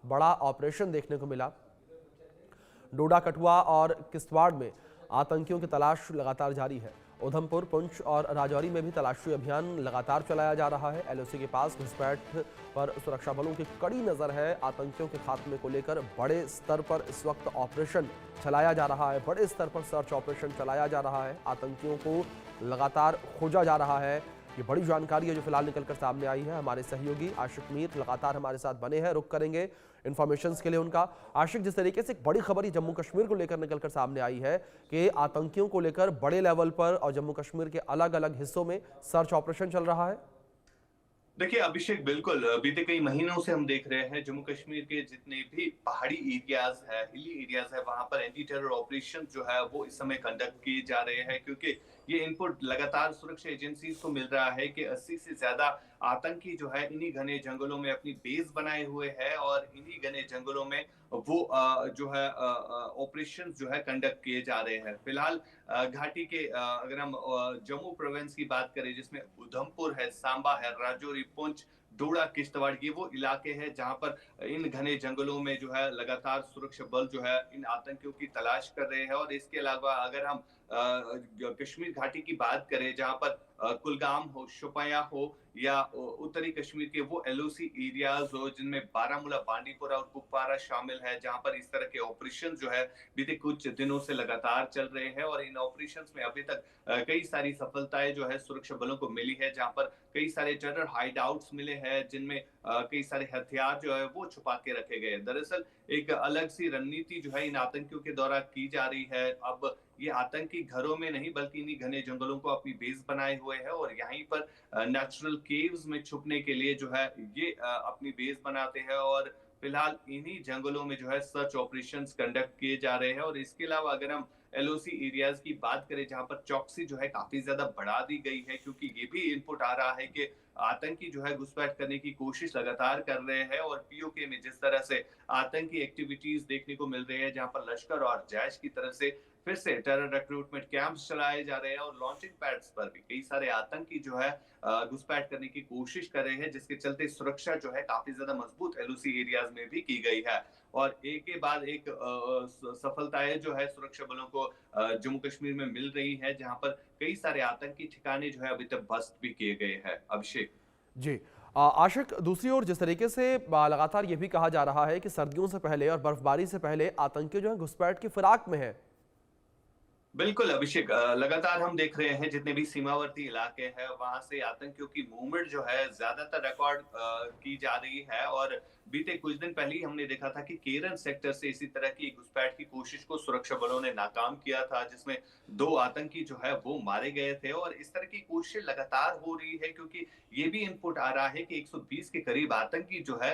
बड़ा ऑपरेशन देखने को मिला। डोडा, कठुआ और किश्तवाड़ में आतंकियों की तलाश लगातार जारी है। उधमपुर, पुंछ और राजौरी में भी तलाशी अभियान लगातार चलाया जा रहा है। एलओसी के पास घुसपैठ पर सुरक्षा बलों की कड़ी नजर है। आतंकियों के खात्मे को लेकर बड़े स्तर पर इस वक्त ऑपरेशन चलाया जा रहा है। बड़े स्तर पर सर्च ऑपरेशन चलाया जा रहा है। आतंकियों को लगातार खोजा जा रहा है। ये बड़ी जानकारी है जो फिलहाल निकलकर सामने आई है। हमारे सहयोगी आशिक मीर लगातार हमारे साथ बने हैं, रुक करेंगे इन्फॉर्मेशंस के लिए उनका। आशिक, जिस तरीके से एक बड़ी खबर ये जम्मू कश्मीर को लेकर निकलकर सामने आई है कि आतंकियों को लेकर बड़े लेवल पर और जम्मू कश्मीर के अलग अलग हिस्सों में सर्च ऑपरेशन चल रहा है। देखिए अभिषेक, बिल्कुल बीते कई महीनों से हम देख रहे हैं जम्मू कश्मीर के जितने भी पहाड़ी एरियाज है, हिली एरियाज है, वहां पर एंटी टेरर ऑपरेशन जो है वो इस समय कंडक्ट किए जा रहे हैं, क्योंकि ये इनपुट लगातार सुरक्षा एजेंसी को मिल रहा है कि 80 से ज्यादा आतंकी जो है इन्हीं घने जंगलों में अपनी बेस बनाए हुए हैं और इन्हीं घने जंगलों में वो जो है ऑपरेशन जो है कंडक्ट किए जा रहे हैं। फिलहाल घाटी के अगर हम जम्मू प्रोविंस की बात करें, जिसमें उधमपुर है, सांबा है, राजौरी, पुंछ, डोडा, किश्तवाड़, ये वो इलाके हैं जहां पर इन घने जंगलों में जो है लगातार सुरक्षा बल जो है इन आतंकियों की तलाश कर रहे हैं। और इसके अलावा अगर हम कश्मीर घाटी की बात करें, जहां पर कुलगाम हो, शोपियां हो या उत्तरी कश्मीर के वो एलओसी एरियाज हो जिनमें बारामूला, बांडीपुरा और कुपवारा शामिल है, जहां पर इस तरह के ऑपरेशन जो है बीते कुछ दिनों से लगातार चल रहे हैं। और इन ऑपरेशंस में अभी तक कई सारी सफलताएं जो है सुरक्षा बलों को मिली है, जहां पर कई सारे टेरर हाइड आउट्स मिले हैं जिनमें कई सारे हथियार जो है वो छुपा के रखे गए। दरअसल एक अलग सी रणनीति जो है इन आतंकियों के द्वारा की जा रही है। अब ये आतंकी घरों में नहीं बल्कि इन्हीं घने जंगलों को अपनी बेस बनाए हुए हैं और यहीं पर नेचुरल केव्स में छुपने के लिए जो है ये अपनी बेस बनाते हैं। और फिलहाल इन्हीं जंगलों में जो है सर्च ऑपरेशंस कंडक्ट किए जा रहे हैं। और इसके अलावा अगर हम एलओसी एरियाज की बात करें, जहां पर चौकसी जो है काफी ज्यादा बढ़ा दी गई है, क्योंकि ये भी इनपुट आ रहा है कि आतंकी जो है घुसपैठ करने की कोशिश लगातार कर रहे हैं। और पीओके में जिस तरह से आतंकी एक्टिविटीज देखने को मिल रही है, जहां पर लश्कर और जैश की तरफ से फिर से टेरर रिक्रूटमेंट कैंप्स चलाए जा रहे हैं और लॉन्चिंग पैड्स पर भी कई सारे आतंकी जो है घुसपैठ करने की कोशिश कर रहे हैं, जिसके चलते सुरक्षा जो है काफी ज्यादा मजबूत एलओसी एरियाज में भी की गई है। और एक के बाद एक सफलताएं जो है सुरक्षा बलों को जम्मू कश्मीर में मिल रही है, जहां पर कई सारे आतंकी ठिकाने जो है अभी तक ध्वस्त भी किए गए हैं। अभिषेक जी आशिक, दूसरी ओर जिस तरीके से लगातार ये भी कहा जा रहा है कि सर्दियों से पहले और बर्फबारी से पहले आतंकी जो है घुसपैठ की फिराक में है। बिल्कुल अभिषेक, लगातार हम देख रहे हैं जितने भी सीमावर्ती इलाके हैं वहां से आतंकियों की मूवमेंट जो है ज्यादातर रिकॉर्ड की जा रही है। और बीते कुछ दिन पहले ही हमने देखा था कि केरन सेक्टर से इसी तरह की घुसपैठ की कोशिश को सुरक्षा बलों ने नाकाम किया था, जिसमें 2 आतंकी जो है वो मारे गए थे। और इस तरह की कोशिशें लगातार हो रही है, क्योंकि ये भी इनपुट आ रहा है कि 120 के करीब आतंकी जो है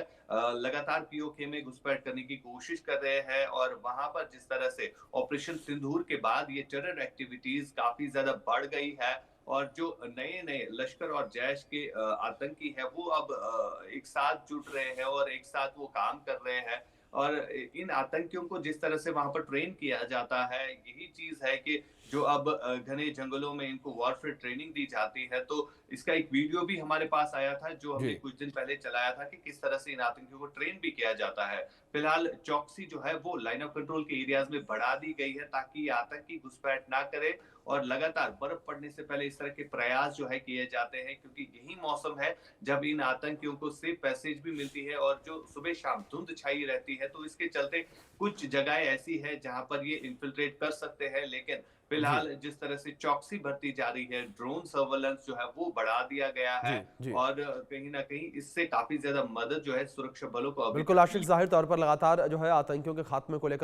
लगातार पीओके में घुसपैठ करने की कोशिश कर रहे हैं। और वहां पर जिस तरह से ऑपरेशन सिंदूर के बाद ये टेरर एक्टिविटीज काफी ज्यादा बढ़ गई है और जो नए नए लश्कर और जैश के आतंकी है वो अब एक साथ जुट रहे हैं और एक साथ वो काम कर रहे हैं। और इन आतंकियों को जिस तरह से वहां पर ट्रेन किया जाता है, यही चीज है कि जो अब घने जंगलों में इनको वॉरफेयर ट्रेनिंग दी जाती है। तो इसका एक वीडियो भी हमारे पास आया था जो हमने जी कुछ दिन पहले चलाया था कि किस तरह से इन आतंकियों को ट्रेन भी किया जाता है। फिलहाल चौकसी जो है वो लाइन ऑफ कंट्रोल के एरियाज में बढ़ा दी गई है ताकि आतंकी घुसपैठ ना करे। और लगातार बर्फ पड़ने से पहले इस तरह के प्रयास जो है किए जाते हैं, क्योंकि यही मौसम है जब इन आतंकियों को सेफ पैसेज भी मिलती है और जो सुबह शाम धुंध छाई रहती है। तो इसके चलते कुछ जगह ऐसी है जहां पर ये इन्फिल्ट्रेट कर सकते हैं। लेकिन जी फिलहाल जिस तरह से चौकसी बढ़ती जा रही है, ड्रोन सर्वेलेंस जो है वो बढ़ा दिया गया है। जी जी और कहीं ना कहीं इससे काफी ज्यादा मदद जो है सुरक्षा बलों को अभी बिल्कुल तक आशिक, मिल जाहिर तौर पर लगातार जो है आतंकियों के खात्मे को लेकर